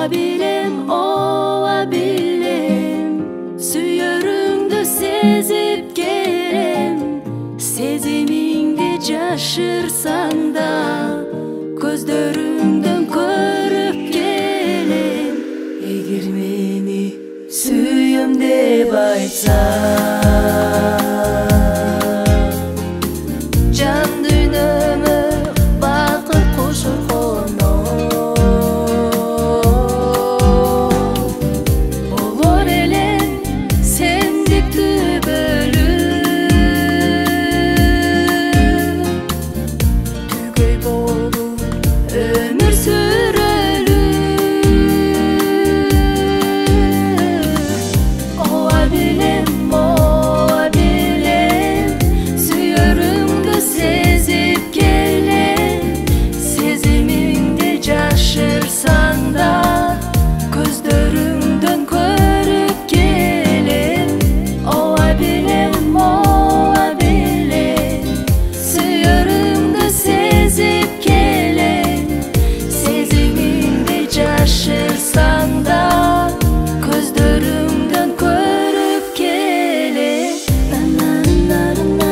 ova bilem Suyörüngdü sezip kelem Sezimingde jaşırsan da Көздөрүңдөн көрүп келем Эгер мени сүйөм деп айтсаң Жан дүйнөмө бакыт кошуп Болор элем сендиктүү бөлүп Түгөй болуп өмүр сүрөлү Ова билем Сүйөрүңдү сезип келем Сезимиңди жашырсаң да Көздөрүңдөн көрүп келем Ова билем Сүйөрүңдү сезип келем Сезимиңди жашырсаң да Көздөрүңдөн көрүп келем Na na na na